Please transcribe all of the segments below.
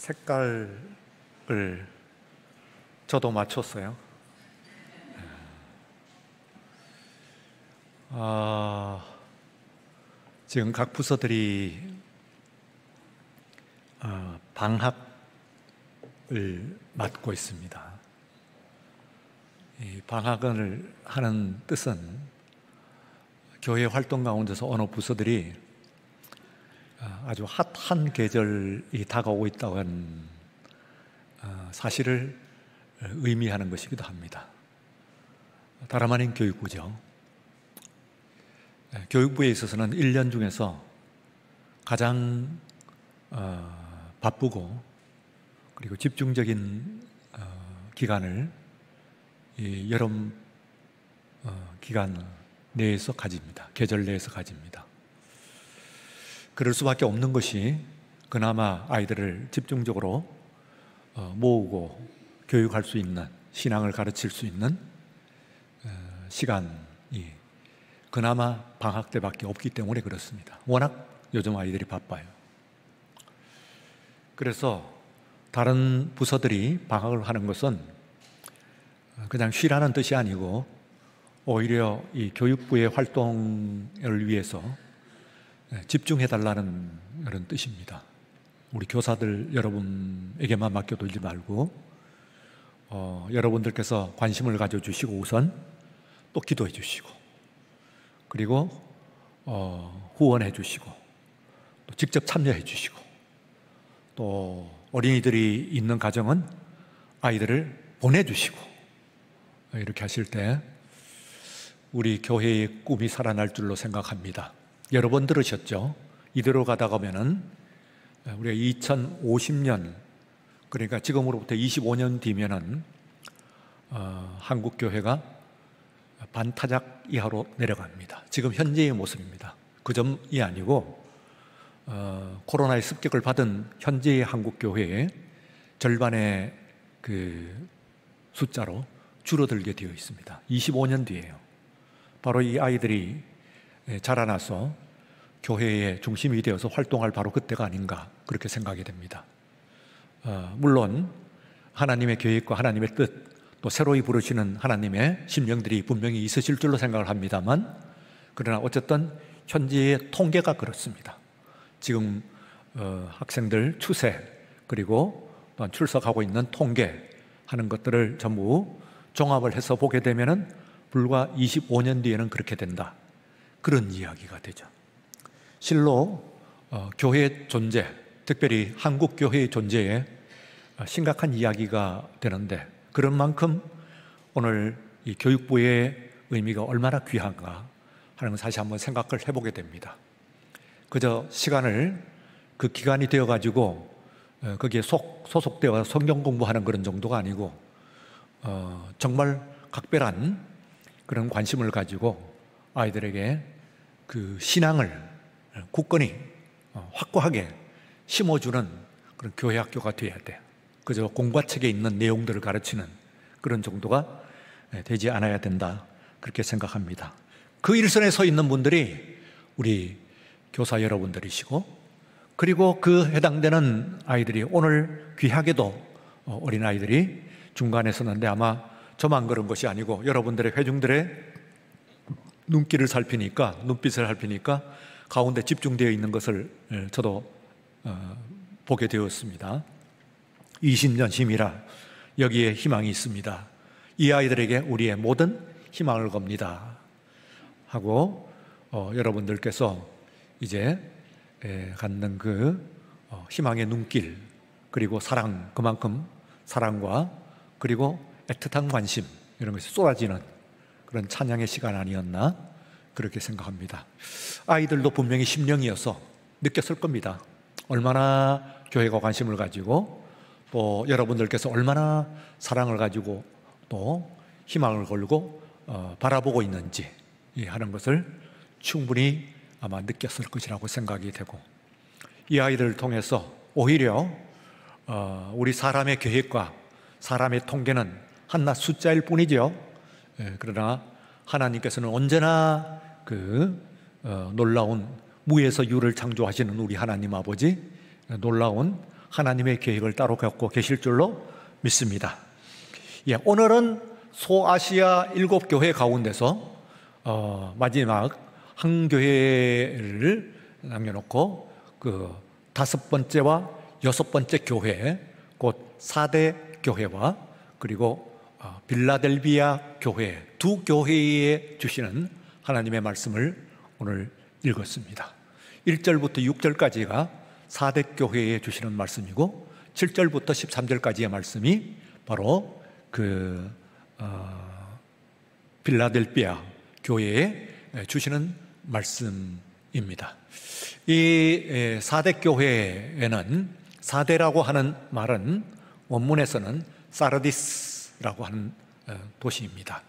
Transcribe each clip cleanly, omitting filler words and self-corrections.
색깔을 저도 맞췄어요. 지금 각 부서들이 방학을 맡고 있습니다. 이 방학을 하는 뜻은 교회 활동 가운데서 어느 부서들이 아주 핫한 계절이 다가오고 있다는 사실을 의미하는 것이기도 합니다. 다름 아닌 교육부죠. 교육부에 있어서는 1년 중에서 가장 바쁘고 그리고 집중적인 기간을 이 여름 기간 내에서 가집니다. 계절 내에서 가집니다. 그럴 수밖에 없는 것이 그나마 아이들을 집중적으로 모으고 교육할 수 있는, 신앙을 가르칠 수 있는 시간이 그나마 방학 때밖에 없기 때문에 그렇습니다. 워낙 요즘 아이들이 바빠요. 그래서 다른 부서들이 방학을 하는 것은 그냥 쉬라는 뜻이 아니고 오히려 이 교육부의 활동을 위해서 집중해달라는 그런 뜻입니다. 우리 교사들 여러분에게만 맡겨두지 말고 여러분들께서 관심을 가져주시고 우선 또 기도해 주시고 그리고 후원해 주시고 또 직접 참여해 주시고 또 어린이들이 있는 가정은 아이들을 보내주시고 이렇게 하실 때 우리 교회의 꿈이 살아날 줄로 생각합니다. 여러 번 들으셨죠? 이대로 가다가 보면은 우리가 2050년 그러니까 지금으로부터 25년 뒤면은 한국 교회가 반타작 이하로 내려갑니다. 지금 현재의 모습입니다. 그 점이 아니고 코로나의 습격을 받은 현재의 한국 교회의 절반의 그 숫자로 줄어들게 되어 있습니다. 25년 뒤에요. 바로 이 아이들이 자라나서 교회의 중심이 되어서 활동할 바로 그때가 아닌가 그렇게 생각이 됩니다. 물론 하나님의 계획과 하나님의 뜻 또 새로이 부르시는 하나님의 심령들이 분명히 있으실 줄로 생각을 합니다만 그러나 어쨌든 현재의 통계가 그렇습니다. 지금 학생들 추세 그리고 또한 출석하고 있는 통계 하는 것들을 전부 종합을 해서 보게 되면은 불과 25년 뒤에는 그렇게 된다. 그런 이야기가 되죠. 실로 교회의 존재, 특별히 한국 교회의 존재에 심각한 이야기가 되는데 그런 만큼 오늘 이 교육부의 의미가 얼마나 귀한가 하는 걸 다시 한번 생각을 해보게 됩니다. 그저 시간을 그 기간이 되어가지고 거기에 소속되어 성경 공부하는 그런 정도가 아니고 정말 각별한 그런 관심을 가지고 아이들에게 그 신앙을 굳건히 확고하게 심어주는 그런 교회 학교가 되어야 돼요. 그저 공부책에 있는 내용들을 가르치는 그런 정도가 되지 않아야 된다 그렇게 생각합니다. 그 일선에 서 있는 분들이 우리 교사 여러분들이시고 그리고 그 해당되는 아이들이 오늘 귀하게도 어린아이들이 중간에 섰는데 아마 저만 그런 것이 아니고 여러분들의 회중들의 눈길을 살피니까 눈빛을 살피니까 가운데 집중되어 있는 것을 저도 보게 되었습니다. 20년 힘이라 여기에 희망이 있습니다. 이 아이들에게 우리의 모든 희망을 겁니다 하고 여러분들께서 이제 갖는 그 희망의 눈길 그리고 사랑 그만큼 사랑과 그리고 애틋한 관심 이런 것이 쏟아지는 그런 찬양의 시간 아니었나 그렇게 생각합니다. 아이들도 분명히 심령이어서 느꼈을 겁니다. 얼마나 교회가 관심을 가지고 또 여러분들께서 얼마나 사랑을 가지고 또 희망을 걸고 바라보고 있는지 하는 것을 충분히 아마 느꼈을 것이라고 생각이 되고 이 아이들을 통해서 오히려 우리 사람의 계획과 사람의 통계는 한낱 숫자일 뿐이죠. 그러나 하나님께서는 언제나 그 놀라운 무에서 유를 창조하시는 우리 하나님 아버지 놀라운 하나님의 계획을 따로 갖고 계실 줄로 믿습니다. 예, 오늘은 소아시아 7교회 가운데서 마지막 한 교회를 남겨놓고 그 5번째와 6번째 교회, 곧 4대 교회와 그리고 빌라델비아 교회 두 교회에 주시는 하나님의 말씀을 오늘 읽었습니다. 1절부터 6절까지가 4대 교회에 주시는 말씀이고 7절부터 13절까지의 말씀이 바로 그 빌라델비아 교회에 주시는 말씀입니다. 이 4대 교회에는 4대라고 하는 말은 원문에서는 사르디스라고 하는 도시입니다.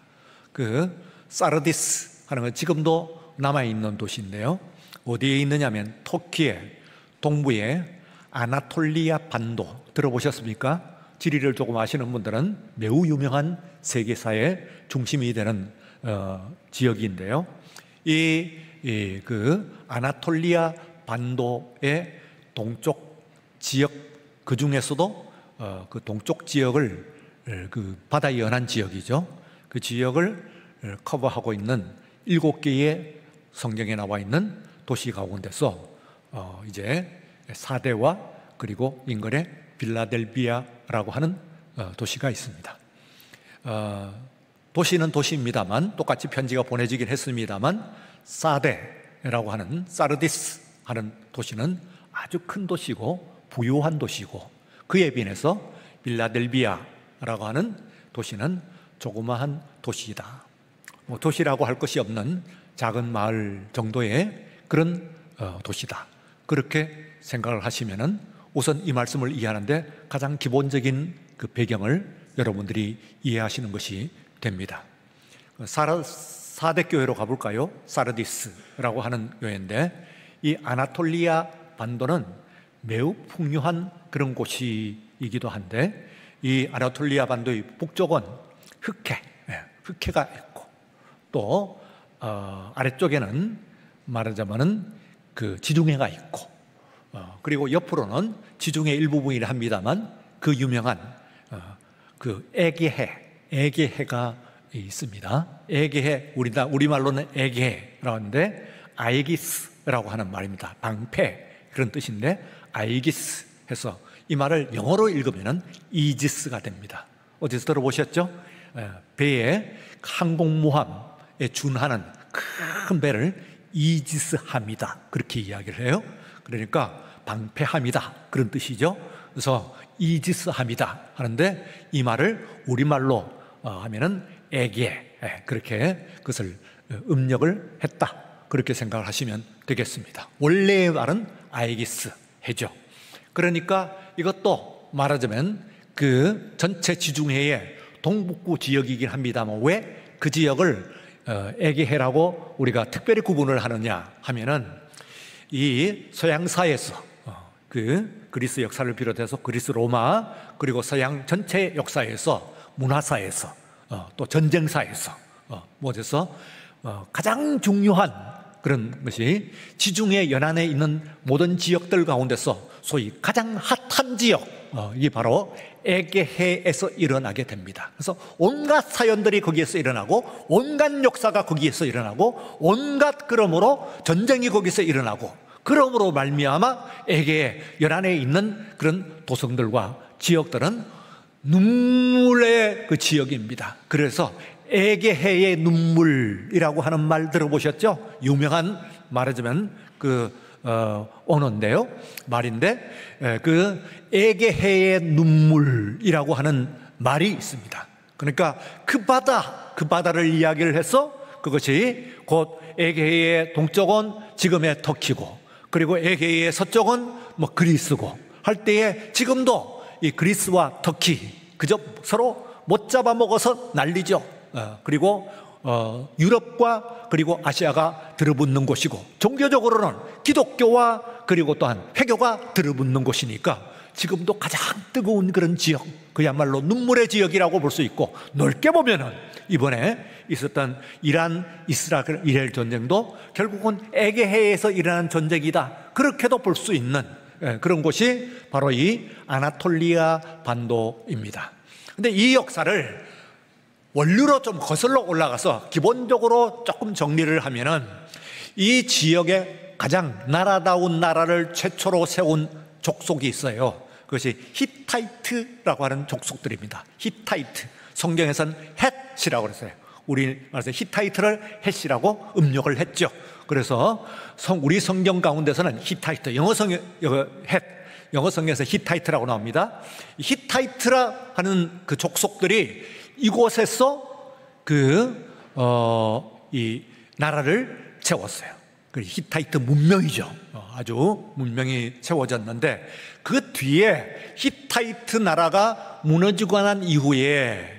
그 사르디스 하는 건 지금도 남아있는 도시인데요. 어디에 있느냐면 터키의 동부의 아나톨리아 반도 들어보셨습니까? 지리를 조금 아시는 분들은 매우 유명한 세계사의 중심이 되는 지역인데요. 그 아나톨리아 반도의 동쪽 지역, 그 중에서도 그 동쪽 지역을 그 바다에 연한 지역이죠. 그 지역을 커버하고 있는 7개의 성경에 나와 있는 도시 가운데서 이제 4대와 그리고 인근에 빌라델비아라고 하는 도시가 있습니다. 도시는 도시입니다만 똑같이 편지가 보내지긴 했습니다만 4대라고 하는 사르디스 하는 도시는 아주 큰 도시고 부유한 도시고 그에 비해서 빌라델비아라고 하는 도시는 조그마한 도시이다. 도시라고 할 것이 없는 작은 마을 정도의 그런 도시다. 그렇게 생각을 하시면은 우선 이 말씀을 이해하는데 가장 기본적인 그 배경을 여러분들이 이해하시는 것이 됩니다. 4대 교회로 가볼까요? 사르디스라고 하는 교회인데 이 아나톨리아 반도는 매우 풍요한 그런 곳이기도 한데 이 아나톨리아 반도의 북쪽은 흑해가 있고 또 아래쪽에는 말하자면은 그 지중해가 있고 그리고 옆으로는 지중해 일부분이라 합니다만 그 유명한 그 에게해가 있습니다. 에게해 우리말로는 에게해라고 하는데 아이기스라고 하는 말입니다. 방패 그런 뜻인데 아이기스 해서 이 말을 영어로 읽으면 이지스가 됩니다. 어디서 들어보셨죠? 배에 항공모함에 준하는 큰 배를 이지스함이다 그렇게 이야기를 해요. 그러니까 방패함이다 그런 뜻이죠. 그래서 이지스함이다 하는데 이 말을 우리말로 하면은 에게 그렇게 그것을 음력을 했다 그렇게 생각을 하시면 되겠습니다. 원래의 말은 아이기스 해죠. 그러니까 이것도 말하자면 그 전체 지중해의 동북부 지역이긴 합니다만 왜 그 지역을 에게해라고 우리가 특별히 구분을 하느냐 하면은 이 서양사에서 그 그리스 역사를 비롯해서 그리스 로마 그리고 서양 전체 역사에서 문화사에서 또 전쟁사에서 뭐돼서 가장 중요한 그런 것이 지중해 연안에 있는 모든 지역들 가운데서 소위 가장 핫한 지역 이게 바로 에게해에서 일어나게 됩니다. 그래서 온갖 사연들이 거기에서 일어나고 온갖 역사가 거기에서 일어나고 온갖 그러므로 전쟁이 거기서 일어나고 그러므로 말미암아 에게해 연안에 있는 그런 도성들과 지역들은 눈물의 그 지역입니다. 그래서 에게해의 눈물이라고 하는 말 들어보셨죠? 유명한 말하자면 언어인데요. 말인데 그 에게해의 눈물이라고 하는 말이 있습니다. 그러니까 그 바다를 이야기를 해서 그것이 곧 에게해의 동쪽은 지금의 터키고 그리고 에게해의 서쪽은 뭐 그리스고 할 때에 지금도 이 그리스와 터키 그저 서로 못 잡아먹어서 난리죠. 그리고 유럽과 그리고 아시아가 들어붙는 곳이고 종교적으로는 기독교와 그리고 또한 회교가 들어붙는 곳이니까 지금도 가장 뜨거운 그런 지역 그야말로 눈물의 지역이라고 볼 수 있고 넓게 보면은 이번에 있었던 이란 이스라엘 전쟁도 결국은 에게해에서 일어난 전쟁이다 그렇게도 볼 수 있는 그런 곳이 바로 이 아나톨리아 반도입니다. 근데 이 역사를 원류로 좀 거슬러 올라가서 기본적으로 조금 정리를 하면은 이 지역에 가장 나라다운 나라를 최초로 세운 족속이 있어요. 그것이 히타이트라고 하는 족속들입니다. 히타이트. 성경에서는 헷이라고 그랬어요. 우리 말해서 히타이트를 헷이라고 음력을 했죠. 그래서 우리 성경 가운데서는 히타이트, 영어 성경에서 히타이트라고 나옵니다. 히타이트라 하는 그 족속들이 이곳에서 이 나라를 채웠어요. 그 히타이트 문명이죠. 아주 문명이 채워졌는데 그 뒤에 히타이트 나라가 무너지고 난 이후에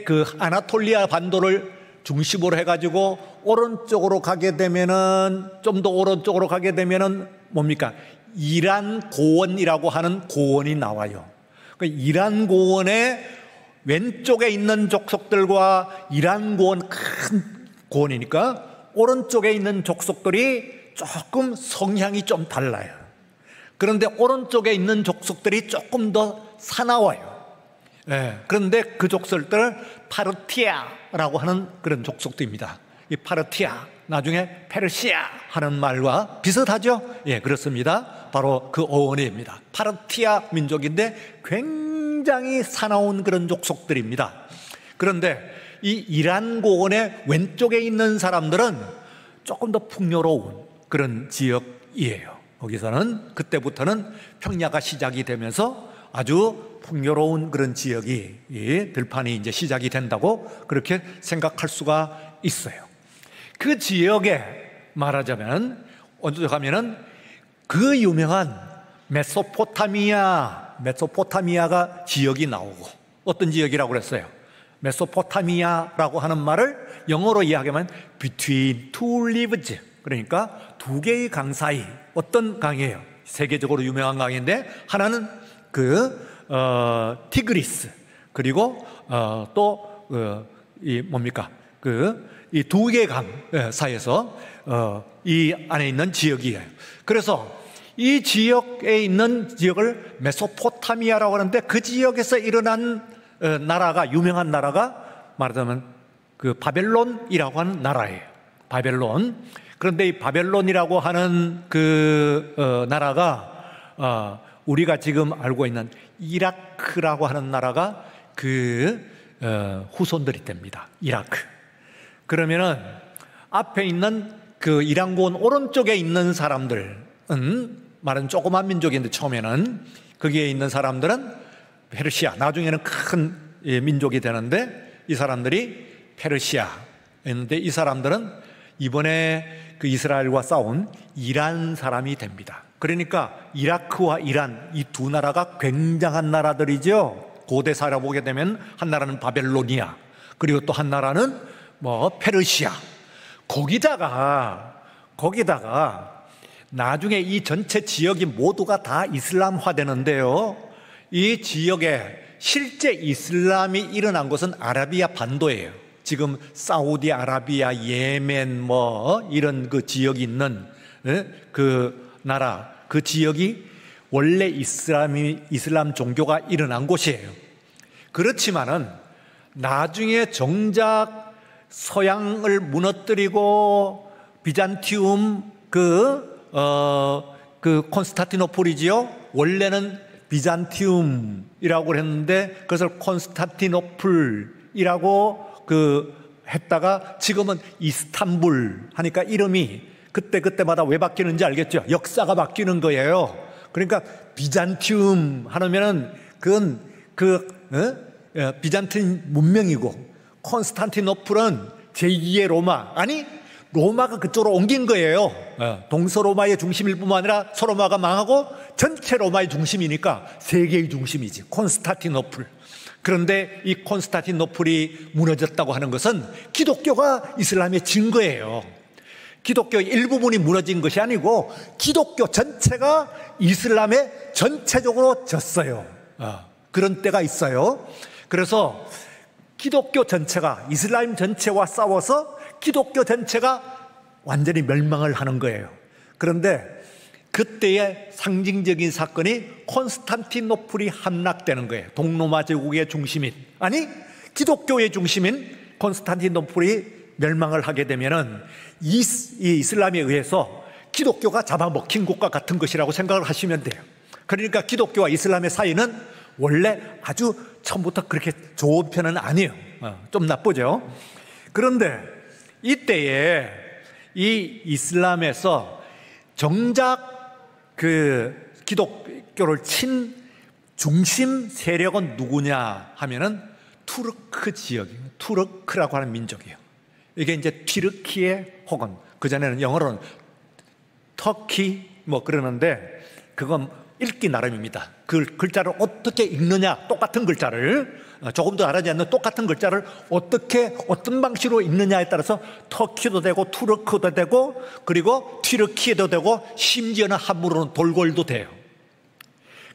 그 아나톨리아 반도를 중심으로 해가지고 오른쪽으로 가게 되면은 좀 더 오른쪽으로 가게 되면은 뭡니까? 이란 고원이라고 하는 고원이 나와요. 그러니까 이란 고원의 왼쪽에 있는 족속들과 이란 고원 큰 고원이니까 오른쪽에 있는 족속들이 조금 성향이 좀 달라요. 그런데 오른쪽에 있는 족속들이 조금 더 사나워요. 그런데 그 족속들을 파르티아라고 하는 그런 족속들입니다. 이 파르티아, 나중에 페르시아 하는 말과 비슷하죠? 그렇습니다. 바로 그 어원입니다. 파르티아 민족인데 굉장히 사나운 그런 족속들입니다. 그런데 이 이란 고원의 왼쪽에 있는 사람들은 조금 더 풍요로운 그런 지역이에요. 거기서는 그때부터는 평야가 시작이 되면서 아주 풍요로운 그런 지역이 들판이 이제 시작이 된다고 그렇게 생각할 수가 있어요. 그 지역에 말하자면 어디 가면은 그 유명한 메소포타미아가 지역이 나오고 어떤 지역이라고 그랬어요? 메소포타미아라고 하는 말을 영어로 이야기하면 between two rivers, 그러니까 두 개의 강 사이. 어떤 강이에요? 세계적으로 유명한 강인데 하나는 티그리스, 그리고 이 두 개의 강 사이에서 이 안에 있는 지역이에요. 그래서 이 지역에 있는 지역을 메소포타미아라고 하는데 그 지역에서 일어난 나라가, 유명한 나라가 말하자면 그 바벨론이라고 하는 나라예요. 바벨론. 그런데 이 바벨론이라고 하는 나라가 우리가 지금 알고 있는 이라크라고 하는 나라가 후손들이 됩니다. 이라크. 그러면은 앞에 있는 그 이란고원 오른쪽에 있는 사람들은 말은 조그만 민족인데 처음에는 거기에 있는 사람들은 페르시아, 나중에는 큰 민족이 되는데 이 사람들이 페르시아였는데 이 사람들은 이번에 그 이스라엘과 싸운 이란 사람이 됩니다. 그러니까 이라크와 이란 이 두 나라가 굉장한 나라들이죠. 고대 살아보게 되면 한 나라는 바벨로니아, 그리고 또 한 나라는 페르시아. 거기다가 나중에 이 전체 지역이 모두가 다 이슬람화 되는데요. 이 지역에 실제 이슬람이 일어난 곳은 아라비아 반도예요. 지금 사우디아라비아, 예멘 이런 그 지역이 있는 그 나라, 그 지역이 원래 이슬람 종교가 일어난 곳이에요. 그렇지만은 나중에 정작 서양을 무너뜨리고 비잔티움 콘스탄티노플이지요. 원래는 비잔티움이라고 했는데 그것을 콘스탄티노플이라고 했다가 지금은 이스탄불 하니까 이름이 그때마다 왜 바뀌는지 알겠죠? 역사가 바뀌는 거예요. 그러니까 비잔티움 하면은 그건 비잔틴 문명이고 콘스탄티노플은 제2의 로마, 아니 로마가 그쪽으로 옮긴 거예요. 동서로마의 중심일 뿐만 아니라 서로마가 망하고 전체 로마의 중심이니까 세계의 중심이지, 콘스탄티노플. 그런데 이 콘스탄티노플이 무너졌다고 하는 것은 기독교가 이슬람에 진 거예요. 기독교 일부분이 무너진 것이 아니고 기독교 전체가 이슬람에 전체적으로 졌어요. 그런 때가 있어요. 그래서 기독교 전체가 이슬람 전체와 싸워서 기독교 전체가 완전히 멸망을 하는 거예요. 그런데 그때의 상징적인 사건이 콘스탄티노플이 함락되는 거예요. 동로마 제국의 중심인, 아니 기독교의 중심인 콘스탄티노플이 멸망을 하게 되면은 이 이슬람에 의해서 기독교가 잡아먹힌 것과 같은 것이라고 생각을 하시면 돼요. 그러니까 기독교와 이슬람의 사이는 원래 아주 처음부터 그렇게 좋은 편은 아니에요. 좀 나쁘죠. 그런데 이때에 이 이슬람에서 정작 그 기독교를 친 중심 세력은 누구냐 하면은 투르크 지역이에요. 투르크라고 하는 민족이에요. 이게 이제 튀르키예 혹은 그전에는 영어로는 터키 뭐 그러는데 그건 읽기 나름입니다. 그 글자를 어떻게 읽느냐, 똑같은 글자를 조금도 다르지 않는 똑같은 글자를 어떻게 어떤 방식으로 읽느냐에 따라서 터키도 되고 투르크도 되고 그리고 튀르키예도 되고 심지어는 한문으로는 돌골도 돼요.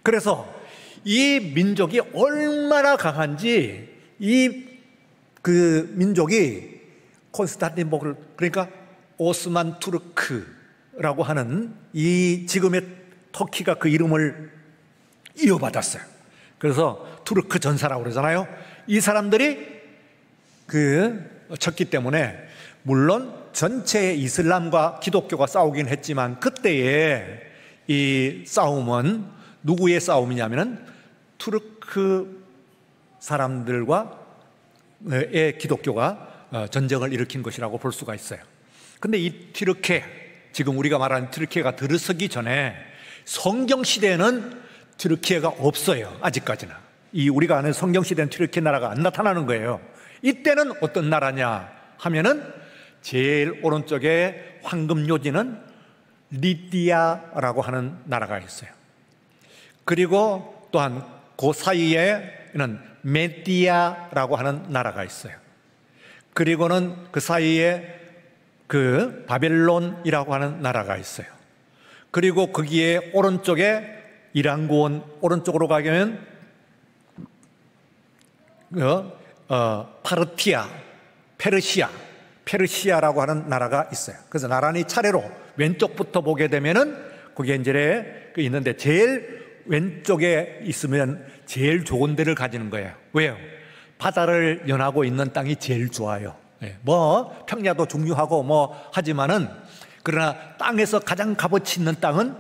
그래서 이 민족이 얼마나 강한지 이 그 민족이 콘스탄티노플, 그러니까 오스만 투르크라고 하는 이 지금의 터키가 그 이름을 이어받았어요. 그래서 투르크 전사라고 그러잖아요. 이 사람들이 쳤기 때문에 물론 전체 이슬람과 기독교가 싸우긴 했지만 그때의 이 싸움은 누구의 싸움이냐면은 투르크 사람들과의 기독교가 전쟁을 일으킨 것이라고 볼 수가 있어요. 근데 이 튀르키예, 지금 우리가 말하는 튀르키예가 들어서기 전에 성경 시대에는 튀르키예가 없어요. 아직까지는. 이 우리가 아는 성경 시대는 튀르키예 나라가 안 나타나는 거예요. 이때는 어떤 나라냐 하면은 제일 오른쪽에 황금 요지는 리디아라고 하는 나라가 있어요. 그리고 또한 그 사이에는 메디아라고 하는 나라가 있어요. 그리고는 그 사이에 그 바벨론이라고 하는 나라가 있어요. 그리고 거기에 오른쪽에 이란군 오른쪽으로 가면 파르티아, 페르시아라고 하는 나라가 있어요. 그래서 나란히 차례로 왼쪽부터 보게 되면은 그게 이제 있는데 제일 왼쪽에 있으면 제일 좋은 데를 가지는 거예요. 왜요? 바다를 연하고 있는 땅이 제일 좋아요. 뭐 평야도 중요하고 뭐 하지만은 그러나 땅에서 가장 값어치 있는 땅은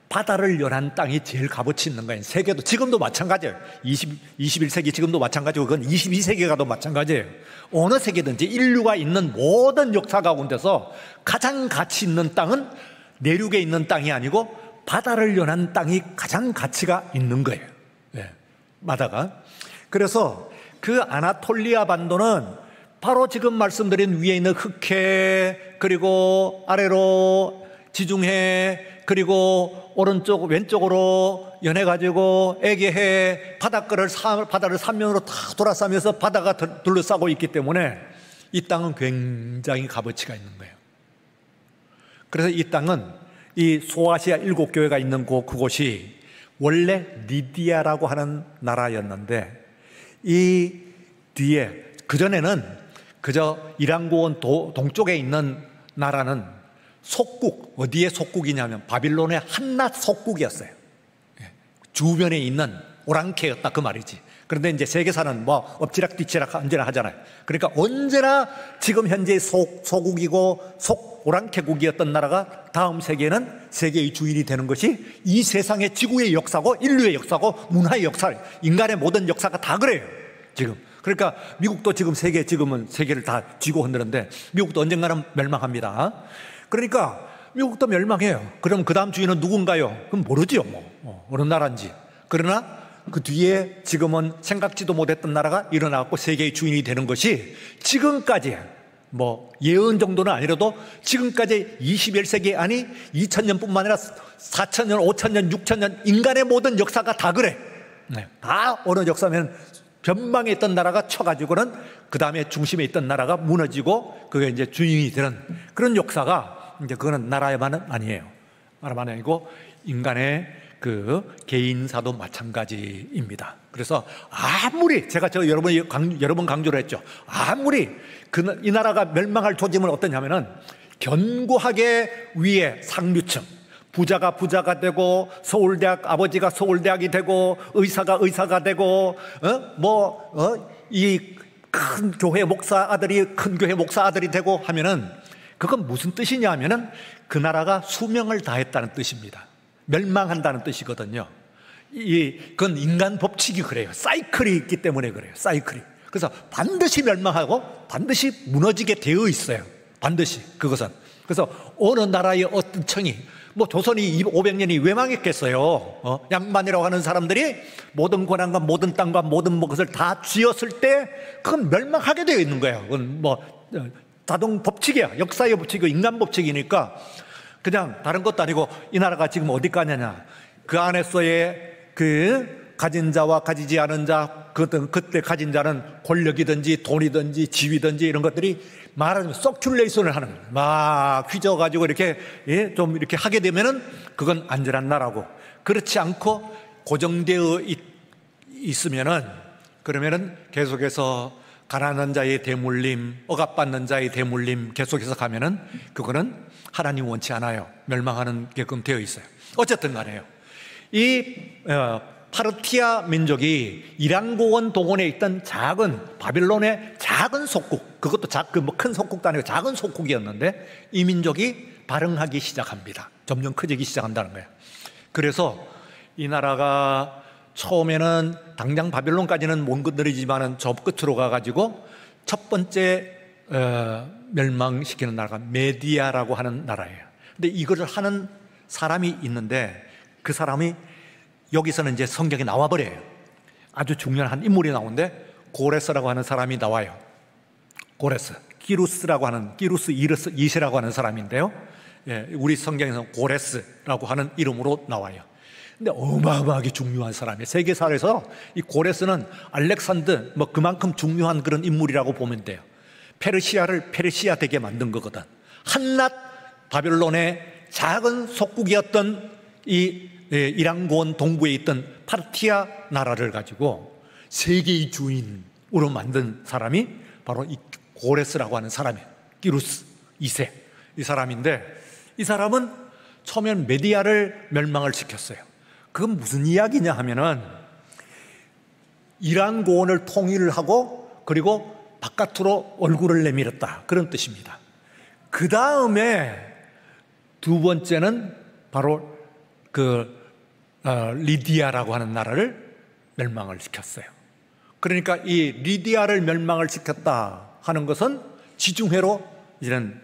바다를 연한 땅이 제일 값어치 있는 거예요. 세계도 지금도 마찬가지예요. 21세기 지금도 마찬가지고 그건 22세기 가도 마찬가지예요. 어느 세계든지 인류가 있는 모든 역사 가운데서 가장 가치 있는 땅은 내륙에 있는 땅이 아니고 바다를 연한 땅이 가장 가치가 있는 거예요. 바다가. 그래서 그 아나톨리아 반도는 바로 지금 말씀드린 위에 있는 흑해, 그리고 아래로 지중해, 그리고 오른쪽 왼쪽으로 연해가지고 에게해, 바다를 삼면으로 다 돌아싸면서 바다가 둘러싸고 있기 때문에 이 땅은 굉장히 값어치가 있는 거예요. 그래서 이 땅은 이 소아시아 7교회가 있는 그곳이 원래 리디아라고 하는 나라였는데 이 뒤에 그전에는 그저 이란고원 동쪽에 있는 나라는 속국, 어디에 속국이냐면 바빌론의 한낱 속국이었어요. 주변에 있는 오랑캐였다 그 말이지. 그런데 이제 세계사는 뭐 엎치락 뒤치락 언제나 하잖아요. 그러니까 언제나 지금 현재 소국이고 오랑캐국이었던 나라가 다음 세계에는 세계의 주인이 되는 것이 이 세상의 지구의 역사고 인류의 역사고 문화의 역사, 인간의 모든 역사가 다 그래요 지금. 그러니까 미국도 지금은 세계를 다 쥐고 흔드는데 미국도 언젠가는 멸망합니다. 그러니까 미국도 멸망해요. 그럼 그 다음 주인은 누군가요? 그럼 모르지요. 어느 나라인지. 그러나 그 뒤에 지금은 생각지도 못했던 나라가 일어나고 세계의 주인이 되는 것이 지금까지 뭐 예언 정도는 아니라도 지금까지 21세기 아니 2000년뿐만 아니라 4000년, 5000년, 6000년 인간의 모든 역사가 다 그래. 다 어느 역사면 변방에 있던 나라가 쳐가지고는 그 다음에 중심에 있던 나라가 무너지고 그게 이제 주인이 되는 그런 역사가 이제 그거는 나라에만은 아니에요. 나라만 아니고 인간의 그 개인사도 마찬가지입니다. 그래서 아무리 제가 여러 번 강조를 했죠. 아무리 이 나라가 멸망할 조짐은 어떠냐면은 견고하게 위에 상류층 부자가 부자가 되고, 서울대학, 아버지가 서울대학이 되고, 의사가 의사가 되고, 이 큰 교회 목사 아들이 큰 교회 목사 아들이 되고 하면은, 그건 무슨 뜻이냐 하면은 그 나라가 수명을 다했다는 뜻입니다. 멸망한다는 뜻이거든요. 그건 인간 법칙이 그래요. 사이클이 있기 때문에 그래요. 사이클이. 그래서 반드시 멸망하고 반드시 무너지게 되어 있어요. 반드시 그것은. 그래서 어느 나라의 어떤 청이, 뭐 조선이 500년이 왜 망했겠어요? 양반이라고 하는 사람들이 모든 권한과 모든 땅과 모든 것을 다 쥐었을 때 그건 멸망하게 되어 있는 거예요. 그건 뭐 자동 법칙이야. 역사의 법칙이고 인간 법칙이니까 그냥 다른 것도 아니고 이 나라가 지금 어디 가냐냐. 그 안에서의 그 가진 자와 가지지 않은 자, 그때 가진 자는 권력이든지 돈이든지 지위든지 이런 것들이 말하자면 서큘레이션을 하는 거예요. 막 휘저어가지고 이렇게, 좀 이렇게 하게 되면은 그건 안전한 나라고, 그렇지 않고 고정되어 있으면은, 그러면은 계속해서 가난한 자의 대물림, 억압받는 자의 대물림 계속해서 가면은 그거는 하나님 원치 않아요. 멸망하는 게끔 되어 있어요. 어쨌든 간에요. 파르티아 민족이 이란고원 동원에 있던 작은 바빌론의 작은 속국, 그것도 큰 속국도 아니고 작은 속국이었는데 이 민족이 발흥하기 시작합니다. 점점 커지기 시작한다는 거예요. 그래서 이 나라가 처음에는 당장 바빌론까지는 못 건드리지만은 저 끝으로 가가지고 첫 번째 멸망시키는 나라가 메디아라고 하는 나라예요. 근데 이거를 하는 사람이 있는데 그 사람이 여기서는 이제 성경에 나와버려요. 아주 중요한 한 인물이 나오는데 고레스라고 하는 사람이 나와요. 고레스, 기루스 이세라고 하는 사람인데요. 우리 성경에서는 고레스라고 하는 이름으로 나와요. 근데 어마어마하게 중요한 사람이에요. 세계사에서 이 고레스는 알렉산더, 그만큼 중요한 그런 인물이라고 보면 돼요. 페르시아를 페르시아 되게 만든 거거든. 한낱 바빌론의 작은 속국이었던 이란고원 동부에 있던 파르티아 나라를 가지고 세계의 주인으로 만든 사람이 바로 이 고레스라고 하는 사람이에요. 기루스 2세 이 사람인데, 이 사람은 처음엔 메디아를 멸망을 시켰어요. 그건 무슨 이야기냐 하면은 이란고원을 통일을 하고 그리고 바깥으로 얼굴을 내밀었다, 그런 뜻입니다. 그 다음에 두 번째는 바로 리디아라고 하는 나라를 멸망을 시켰어요. 그러니까 이 리디아를 멸망을 시켰다 하는 것은 지중해로 이제는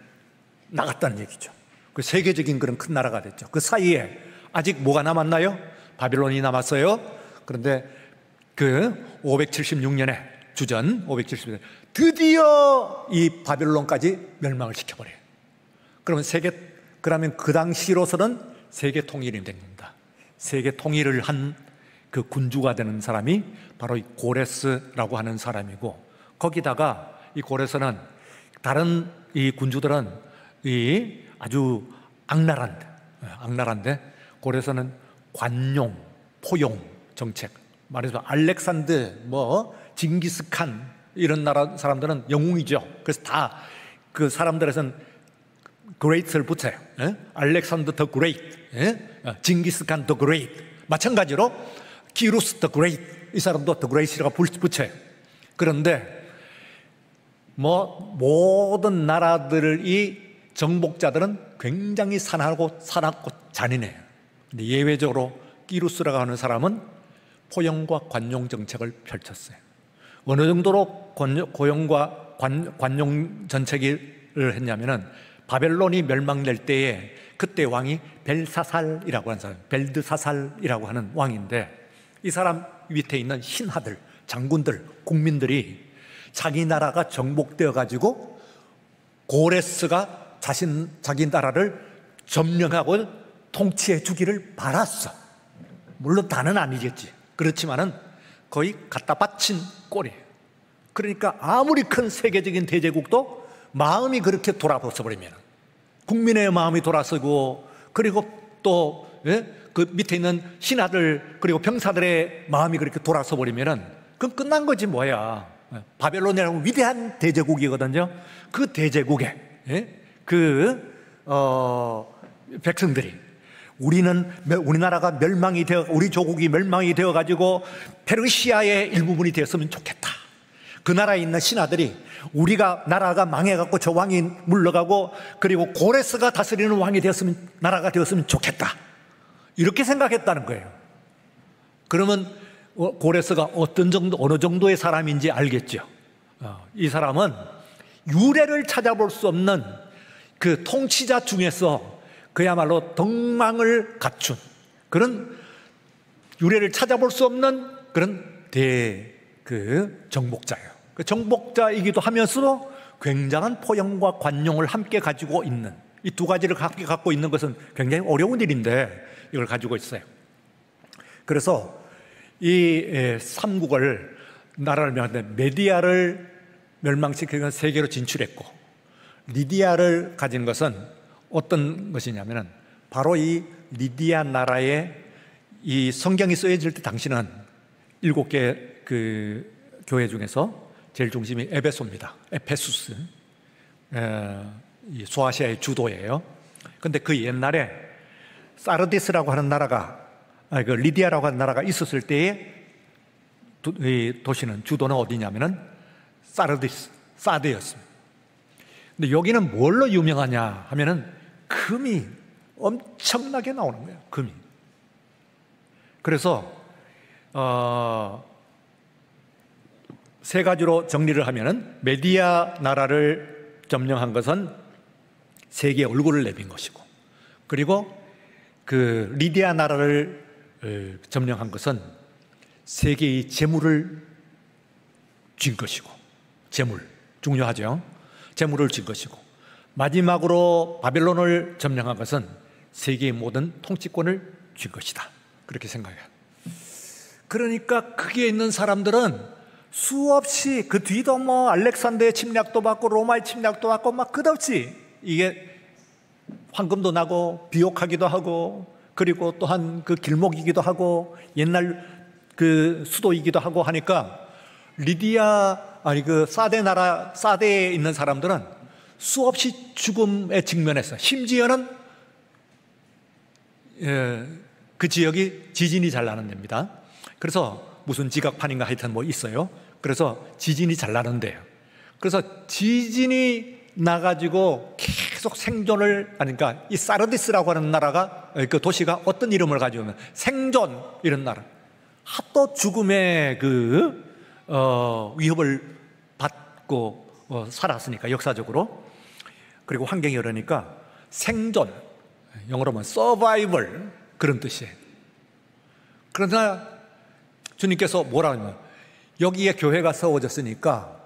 나갔다는 얘기죠. 그 세계적인 그런 큰 나라가 됐죠. 그 사이에 아직 뭐가 남았나요? 바빌론이 남았어요. 그런데 그 576년에 주전 576년 드디어 이 바빌론까지 멸망을 시켜버려요. 그러면 그 당시로서는 세계 통일이 된 겁니다. 세계 통일을 한 그 군주가 되는 사람이 바로 이 고레스라고 하는 사람이고, 거기다가 이 고레스는 다른 이 군주들은 아주 악랄한데 고레스는 관용, 포용 정책, 말해서 알렉산더, 징기스칸 이런 나라 사람들은 영웅이죠. 그래서 다 그 사람들에서는 그레이트를 붙여요. 알렉산더 더 그레이트, 징기스칸 더 그레이트. 마찬가지로 기루스 더 그레이트, 이 사람도 더 그레이트라고 붙여요. 그런데 모든 나라들의 정복자들은 굉장히 사납고 잔인해요. 근데 예외적으로 기루스라고 하는 사람은 포용과 관용 정책을 펼쳤어요. 어느 정도로 포용과 관용 정책을 했냐면은 바벨론이 멸망될 때에 그때 왕이 벨사살이라고 하는 사람, 벨드사살이라고 하는 왕인데, 이 사람 밑에 있는 신하들, 장군들, 국민들이 자기 나라가 정복되어 가지고 고레스가 자기 나라를 점령하고 통치해 주기를 바랐어. 물론 다는 아니겠지. 그렇지만은 거의 갖다 바친 꼴이에요. 그러니까 아무리 큰 세계적인 대제국도 마음이 그렇게 돌아서 버리면, 국민의 마음이 돌아서고, 그리고 또 그 밑에 있는 신하들 그리고 병사들의 마음이 그렇게 돌아서 버리면은 그건 끝난 거지 뭐야. 바벨론이라는 위대한 대제국이거든요. 그 대제국에 백성들이 우리나라가 멸망이 되어, 우리 조국이 멸망이 되어 가지고 페르시아의 일부분이 되었으면 좋겠다. 그 나라에 있는 신하들이 우리가 나라가 망해갖고 저 왕이 물러가고 그리고 고레스가 다스리는 왕이 되었으면, 나라가 되었으면 좋겠다, 이렇게 생각했다는 거예요. 그러면 고레스가 어느 정도의 사람인지 알겠죠. 이 사람은 유래를 찾아볼 수 없는 그 통치자 중에서 그야말로 덕망을 갖춘 그런, 유래를 찾아볼 수 없는 그런 정복자예요. 그 정복자이기도 하면서도 굉장한 포용과 관용을 함께 가지고 있는, 이 두 가지를 함께 갖고 있는 것은 굉장히 어려운 일인데 이걸 가지고 있어요. 그래서 이 삼국을, 나라를 멸망했는데 메디아를 멸망시키는 세계로 진출했고, 리디아를 가진 것은 어떤 것이냐면은 바로 이 리디아 나라에 이 성경이 쓰여질 때 당시는 7개 그 교회 중에서 제일 중심이 에베소입니다. 에페수스, 이 소아시아의 주도예요. 근데 그 옛날에 사르디스라고 하는 나라가, 그 리디아라고 하는 나라가 있었을 때의 이 도시는, 주도는 어디냐면은 사드였습니다. 근데 여기는 뭘로 유명하냐 하면은 금이 엄청나게 나오는 거예요. 금이. 그래서 세 가지로 정리를 하면은 메디아 나라를 점령한 것은 세계의 얼굴을 내민 것이고, 그리고 그 리디아 나라를 점령한 것은 세계의 재물을 쥔 것이고, 재물 중요하죠. 재물을 쥔 것이고, 마지막으로 바벨론을 점령한 것은 세계의 모든 통치권을 쥔 것이다, 그렇게 생각해요. 그러니까 거기에 있는 사람들은 수없이, 그 뒤도 뭐 알렉산더의 침략도 받고 로마의 침략도 받고 막 끝없이 이게 황금도 나고 비옥하기도 하고, 그리고 또한 그 길목이기도 하고 옛날 그 수도이기도 하고 하니까 그 사대에 있는 사람들은 수없이 죽음에 직면했어요. 심지어는 그 지역이 지진이 잘 나는 데입니다. 그래서 무슨 지각판인가 하여튼 뭐 있어요. 그래서 지진이 잘 나는데요. 그래서 지진이 나가지고 계속 생존을 하니까 이 사르디스라고 하는 나라가, 그 도시가 어떤 이름을 가지고 있는, 생존, 이런 나라. 하도 죽음의 위협을 받고 살았으니까, 역사적으로. 그리고 환경이 그러니까 생존, 영어로 하면 survival, 그런 뜻이에요. 그러나 주님께서 뭐라 하냐면, 여기에 교회가 세워졌으니까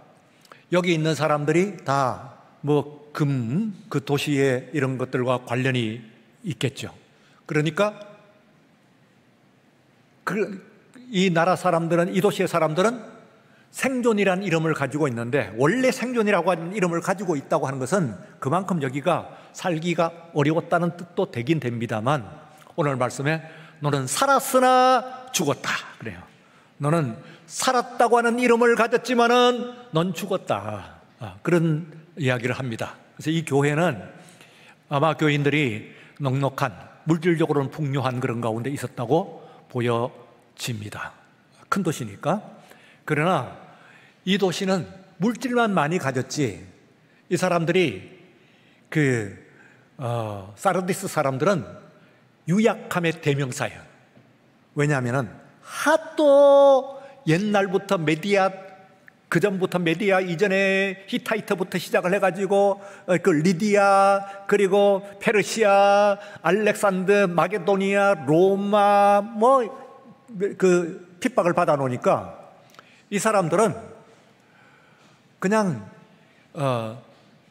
여기 있는 사람들이 다 뭐 그 도시의 이런 것들과 관련이 있겠죠. 그러니까 이 나라 사람들은, 이 도시의 사람들은 생존이라는 이름을 가지고 있는데, 원래 생존이라고 하는 이름을 가지고 있다고 하는 것은 그만큼 여기가 살기가 어려웠다는 뜻도 되긴 됩니다만, 오늘 말씀에 너는 살았으나 죽었다 그래요. 너는 살았다고 하는 이름을 가졌지만은 넌 죽었다, 그런 이야기를 합니다. 그래서 이 교회는 아마 교인들이 넉넉한, 물질적으로는 풍요한 그런 가운데 있었다고 보여집니다. 큰 도시니까. 그러나 이 도시는 물질만 많이 가졌지, 이 사람들이 사르디스 사람들은 유약함의 대명사예요. 왜냐하면 하도 옛날부터 그 전부터 메디아 이전에 히타이트부터 시작을 해가지고 그 리디아, 그리고 페르시아, 알렉산더, 마게도니아, 로마 그 핍박을 받아 놓으니까 이 사람들은 그냥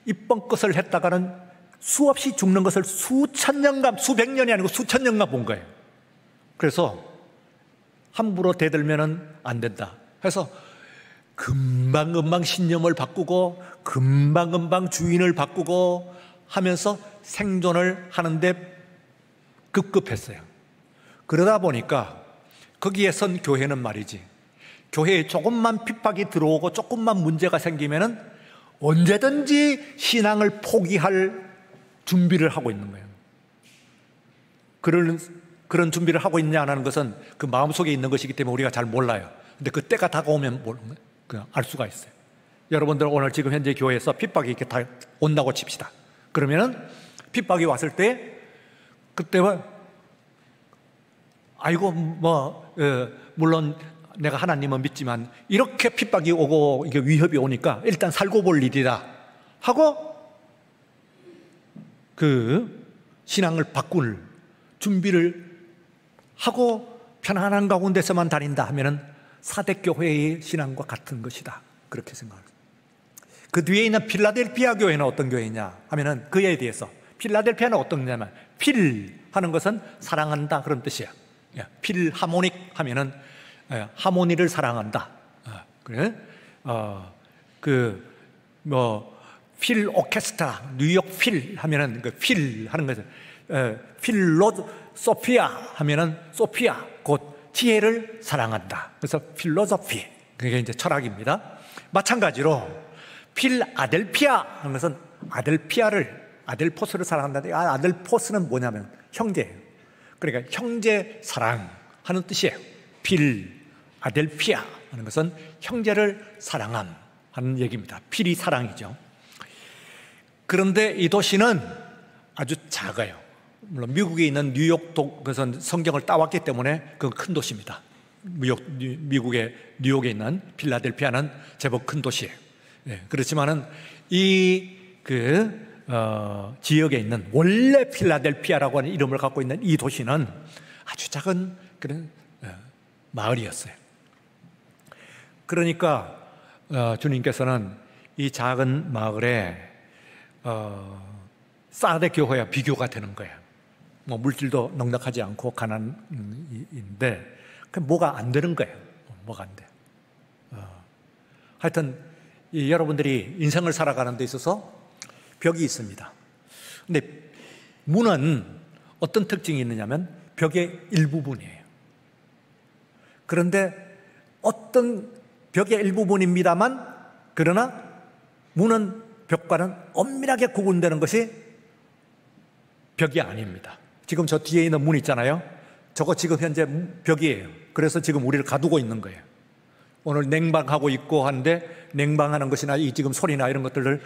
입번것을 했다가는 수없이 죽는 것을 수천 년간, 수백 년이 아니고 수천 년간 본 거예요. 그래서 함부로 대들면은 안 된다 해서 금방금방 신념을 바꾸고 금방금방 주인을 바꾸고 하면서 생존을 하는데 급급했어요. 그러다 보니까 거기에 선 교회는 말이지, 교회에 조금만 핍박이 들어오고 조금만 문제가 생기면은 언제든지 신앙을 포기할 준비를 하고 있는 거예요. 그런 준비를 하고 있냐 안 하는 것은 그 마음속에 있는 것이기 때문에 우리가 잘 몰라요. 근데 그 때가 다가오면 그냥 알 수가 있어요. 여러분들 오늘 지금 현재 교회에서 핍박이 이렇게 다 온다고 칩시다. 그러면은 핍박이 왔을 때 그때는 아이고 물론 내가 하나님은 믿지만 이렇게 핍박이 오고 이게 위협이 오니까 일단 살고 볼 일이다 하고 그 신앙을 바꿀 준비를 하고 편안한 가운데서만 다닌다 하면은 사대교회의 신앙과 같은 것이다. 그렇게 생각합니다. 그 뒤에 있는 필라델피아 교회는 어떤 교회냐 하면은 그에 대해서 필라델피아는 어떤 거냐면 필 하는 것은 사랑한다 그런 뜻이야. 필 하모닉 하면은 하모니를 사랑한다. 그래? 필 오케스트라 뉴욕 필 하면은 그 필 하는 것은 필로소피아 하면은 소피아 곧 지혜를 사랑한다. 그래서 필로소피 그게 이제 철학입니다. 마찬가지로 필아델피아 하는 것은 아델포스를 사랑한다. 아델포스는 뭐냐면 형제예요. 그러니까 형제 사랑하는 뜻이에요. 필아델피아 하는 것은 형제를 사랑함 하는 얘기입니다. 필이 사랑이죠. 그런데 이 도시는 아주 작아요. 물론 미국에 있는 뉴욕도 그것은 성경을 따왔기 때문에 그 큰 도시입니다. 미국의 뉴욕에 있는 필라델피아는 제법 큰 도시예요. 그렇지만은 이 지역에 있는 원래 필라델피아라고 하는 이름을 갖고 있는 이 도시는 아주 작은 그런 마을이었어요. 그러니까 주님께서는 이 작은 마을에 사대 교회와 비교가 되는 거예요. 뭐 물질도 넉넉하지 않고 가난인데 뭐가 안 되는 거예요. 뭐가 안 돼. 하여튼 여러분들이 인생을 살아가는 데 있어서 벽이 있습니다. 근데 문은 어떤 특징이 있느냐면 벽의 일부분이에요. 그런데 어떤 벽의 일부분입니다만 그러나 문은 벽과는 엄밀하게 구분되는 것이 벽이 아닙니다. 지금 저 뒤에 있는 문 있잖아요. 저거 지금 현재 벽이에요. 그래서 지금 우리를 가두고 있는 거예요. 오늘 냉방하고 있고 하는데 냉방하는 것이나 이 지금 소리나 이런 것들을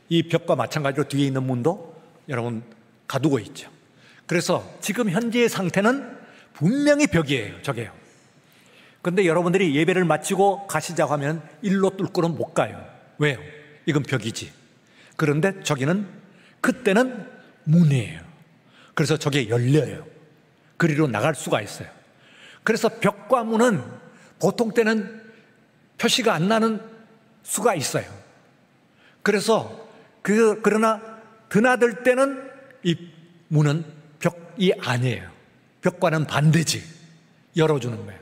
이 벽과 마찬가지로 뒤에 있는 문도 여러분 가두고 있죠. 그래서 지금 현재의 상태는 분명히 벽이에요. 저게요. 그런데 여러분들이 예배를 마치고 가시자고 하면 일로 뚫고는 못 가요. 왜요? 이건 벽이지. 그런데 저기는 그때는 문이에요. 그래서 저게 열려요. 그리로 나갈 수가 있어요. 그래서 벽과 문은 보통 때는 표시가 안 나는 수가 있어요. 그래서 그러나 드나들 때는 이 문은 벽이 아니에요. 벽과는 반대지. 열어주는 거예요.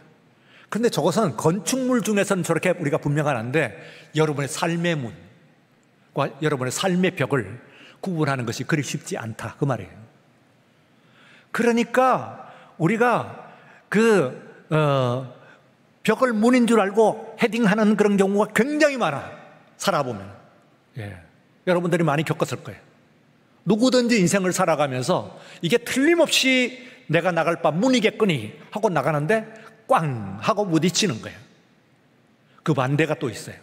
그런데 저것은 건축물 중에서는 저렇게 우리가 분명한데 여러분의 삶의 문과 여러분의 삶의 벽을 구분하는 것이 그리 쉽지 않다 그 말이에요. 그러니까 우리가 벽을 문인 줄 알고 헤딩하는 그런 경우가 굉장히 많아. 살아보면. 여러분들이 많이 겪었을 거예요. 누구든지 인생을 살아가면서 이게 틀림없이 내가 나갈 바 문이겠거니 하고 나가는데 꽝 하고 부딪히는 거예요. 그 반대가 또 있어요.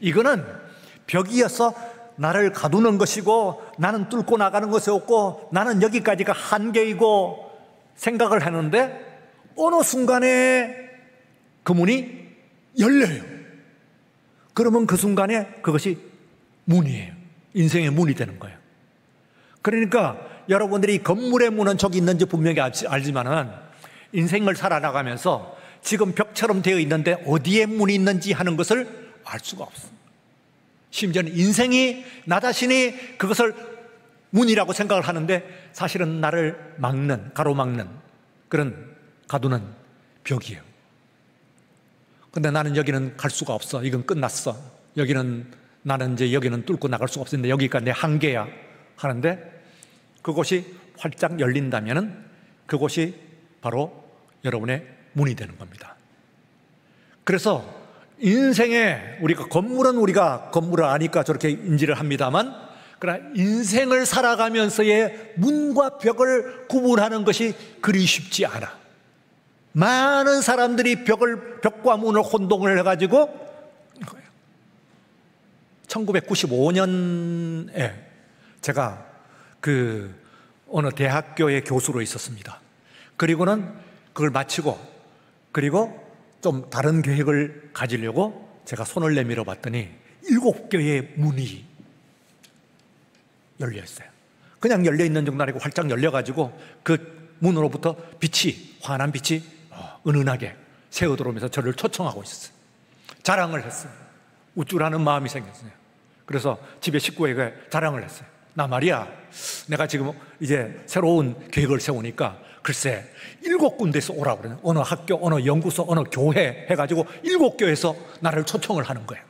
이거는 벽이어서 나를 가두는 것이고 나는 뚫고 나가는 것이 없고 나는 여기까지가 한계이고 생각을 하는데 어느 순간에 그 문이 열려요. 그러면 그 순간에 그것이 문이에요. 인생의 문이 되는 거예요. 그러니까 여러분들이 건물의 문은 저기 있는지 분명히 알지만은 인생을 살아나가면서 지금 벽처럼 되어 있는데 어디에 문이 있는지 하는 것을 알 수가 없어. 심지어는 인생이 나 자신이 그것을 문이라고 생각을 하는데 사실은 나를 막는, 가로막는 그런 가두는 벽이에요. 근데 나는 여기는 갈 수가 없어. 이건 끝났어. 나는 이제 여기는 뚫고 나갈 수가 없는데 여기가 내 한계야 하는데 그곳이 활짝 열린다면은 그곳이 바로 여러분의 문이 되는 겁니다. 그래서 인생에 우리가 건물을 아니까 저렇게 인지를 합니다만 그러나 인생을 살아가면서의 문과 벽을 구분하는 것이 그리 쉽지 않아. 많은 사람들이 벽과 문을 혼동을 해가지고 1995년에 제가 어느 대학교의 교수로 있었습니다. 그리고는 그걸 마치고 그리고 좀 다른 계획을 가지려고 제가 손을 내밀어 봤더니 7개의 문이 열려 있어요. 그냥 열려 있는 정도 아니고 활짝 열려가지고 그 문으로부터 환한 빛이 은은하게 새어 들어오면서 저를 초청하고 있었어요. 자랑을 했어요. 우쭐하는 마음이 생겼어요. 그래서 집에 식구에게 자랑을 했어요. 나 말이야, 내가 지금 이제 새로운 계획을 세우니까 글쎄 7군데에서 오라고 그러네. 어느 학교, 어느 연구소, 어느 교회 해가지고 7교에서 나를 초청을 하는 거예요.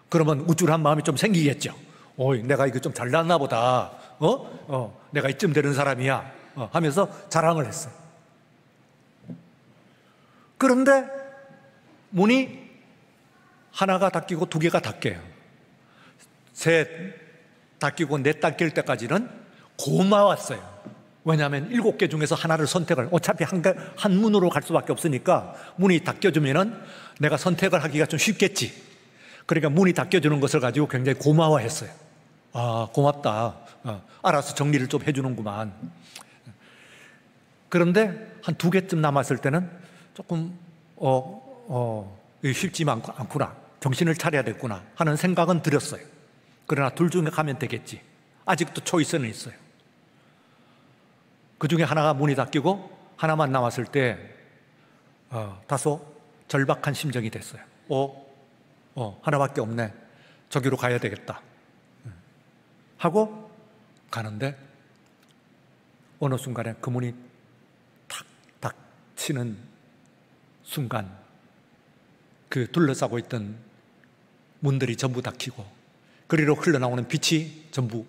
그러면 우쭐한 마음이 좀 생기겠죠. 내가 이거 좀 잘났나 보다. 내가 이쯤 되는 사람이야. 하면서 자랑을 했어요. 그런데 문이 하나가 닫히고 2개가 닫혀요. 셋 닫히고 넷 닫힐 때까지는 고마웠어요. 왜냐하면 7개 중에서 하나를 선택을, 어차피 한 문으로 갈 수밖에 없으니까 문이 닫혀주면은 내가 선택을 하기가 좀 쉽겠지. 그러니까 문이 닫혀주는 것을 가지고 굉장히 고마워했어요. 아, 고맙다. 알아서 정리를 좀 해주는구만. 그런데 한 2개쯤 남았을 때는 조금 쉽지 않구나, 정신을 차려야 됐구나 하는 생각은 들었어요. 그러나 둘 중에 가면 되겠지. 아직도 초이스는 있어요. 그 중에 하나가 문이 닫히고 하나만 남았을 때 다소 절박한 심정이 됐어요. 하나밖에 없네. 저기로 가야 되겠다 하고 가는데 어느 순간에 그 문이 탁 닫히는 순간 그 둘러싸고 있던 문들이 전부 닫히고 그리로 흘러나오는 빛이 전부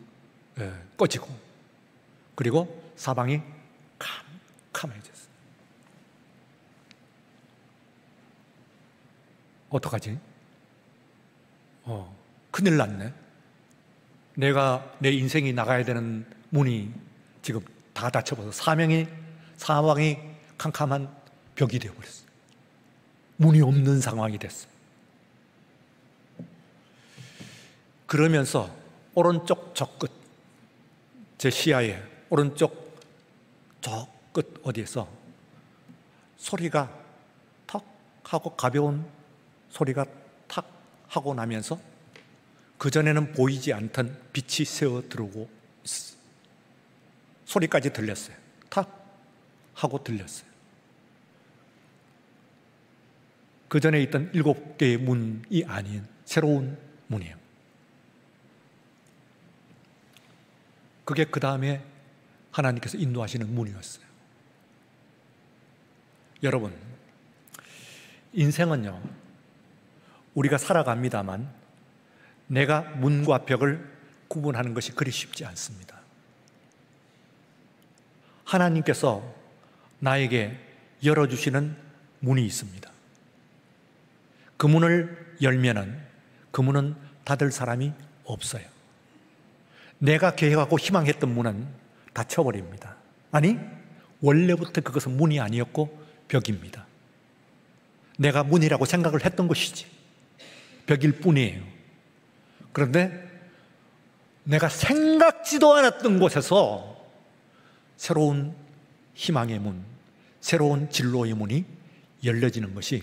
꺼지고 그리고 사방이 캄캄해졌어요. 어떡하지? 큰일 났네. 내가 내 인생이 나가야 되는 문이 지금 다 닫혀버려서 사방이 캄캄한 벽이 되어버렸어요. 문이 없는 상황이 됐어요. 그러면서 오른쪽 저 끝, 제 시야에 오른쪽 저 끝 어디에서 소리가 턱 하고 가벼운 소리가 탁 하고 나면서 그전에는 보이지 않던 빛이 새어 들어오고 있었어요. 소리까지 들렸어요. 탁 하고 들렸어요. 그전에 있던 7개의 문이 아닌 새로운 문이에요. 그게 그 다음에 하나님께서 인도하시는 문이었어요. 여러분, 인생은요, 우리가 살아갑니다만 내가 문과 벽을 구분하는 것이 그리 쉽지 않습니다. 하나님께서 나에게 열어주시는 문이 있습니다. 그 문을 열면은 그 문은 닫을 사람이 없어요. 내가 계획하고 희망했던 문은 닫혀버립니다. 아니, 원래부터 그것은 문이 아니었고 벽입니다. 내가 문이라고 생각을 했던 것이지 벽일 뿐이에요. 그런데 내가 생각지도 않았던 곳에서 새로운 희망의 문, 새로운 진로의 문이 열려지는 것이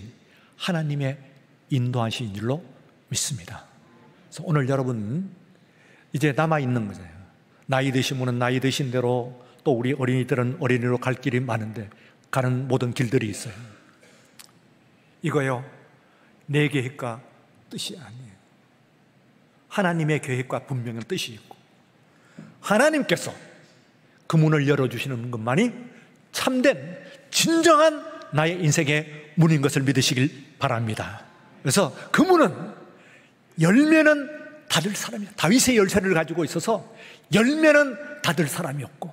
하나님의 인도하신 줄로 믿습니다. 그래서 오늘 여러분 이제 남아있는 거잖아요. 나이 드신 분은 나이 드신 대로, 또 우리 어린이들은 어린이로 갈 길이 많은데 가는 모든 길들이 있어요. 이거요, 내 계획과 뜻이 아니에요. 하나님의 계획과 분명한 뜻이 있고 하나님께서 그 문을 열어주시는 것만이 참된 진정한 나의 인생의 문인 것을 믿으시길 바랍니다. 그래서 그 문은 열면은 닫을 사람이, 다윗의 열쇠를 가지고 있어서 열면은 닫을 사람이 없고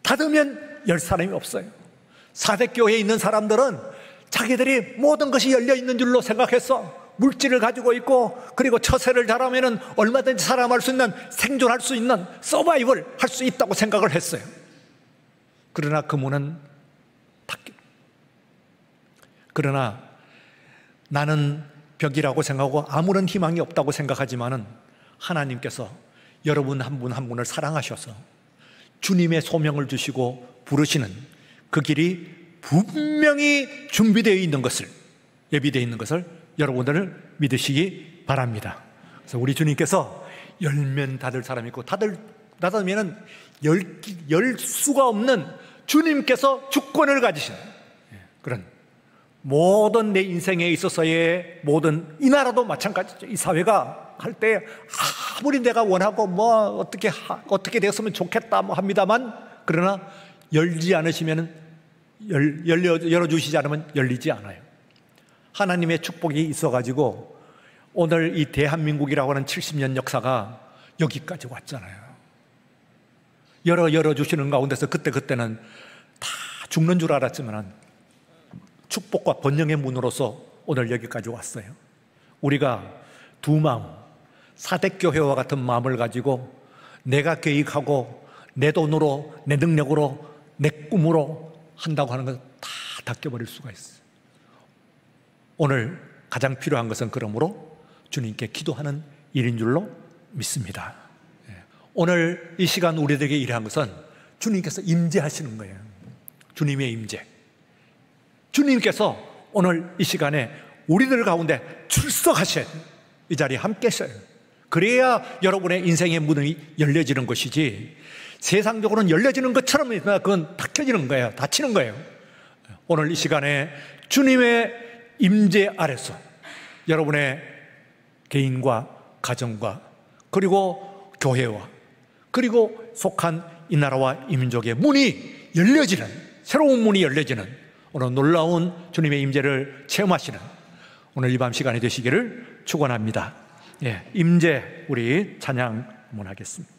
닫으면 열 사람이 없어요. 사대교회에 있는 사람들은 자기들이 모든 것이 열려 있는 줄로 생각해서 물질을 가지고 있고, 그리고 처세를 잘하면 얼마든지 살아남을 수 있는, 생존할 수 있는, 서바이벌 할 수 있다고 생각을 했어요. 그러나 그 문은 닫혀. 그러나 나는 벽이라고 생각하고 아무런 희망이 없다고 생각하지만은 하나님께서 여러분 한 분 한 분을 사랑하셔서 주님의 소명을 주시고 부르시는 그 길이 분명히 준비되어 있는 것을, 예비되어 있는 것을 여러분들을 믿으시기 바랍니다. 그래서 우리 주님께서 열면 닫을 사람이 있고 닫으면 열 수가 없는 주님께서 주권을 가지신 그런 모든 내 인생에 있어서의 모든, 이 나라도 마찬가지죠. 이 사회가 할 때 아무리 내가 원하고 뭐 어떻게 되었으면 좋겠다 뭐 합니다만, 그러나 열지 않으시면 열어주시지 않으면 열리지 않아요. 하나님의 축복이 있어가지고 오늘 이 대한민국이라고 하는 70년 역사가 여기까지 왔잖아요. 열어주시는 가운데서 그때는 다 죽는 줄 알았지만 축복과 번영의 문으로서 오늘 여기까지 왔어요. 우리가 두 마음, 사대교회와 같은 마음을 가지고 내가 계획하고 내 돈으로, 내 능력으로, 내 꿈으로 한다고 하는 건 다 닦여버릴 수가 있어요. 오늘 가장 필요한 것은 그러므로 주님께 기도하는 일인 줄로 믿습니다. 오늘 이 시간 우리에게 일한 것은 주님께서 임재하시는 거예요. 주님의 임재. 주님께서 오늘 이 시간에 우리들 가운데 출석하셔야 돼요. 이 자리에 함께 하셔요. 그래야 여러분의 인생의 문이 열려지는 것이지, 세상적으로는 열려지는 것처럼 그건 닫혀지는 거예요. 닫히는 거예요. 오늘 이 시간에 주님의 임재 아래서 여러분의 개인과 가정과 그리고 교회와 그리고 속한 이 나라와 이 민족의 문이 열려지는, 새로운 문이 열려지는 오늘 놀라운 주님의 임재를 체험하시는 오늘 이 밤 시간이 되시기를 축원합니다. 임재 우리 찬양 문하겠습니다.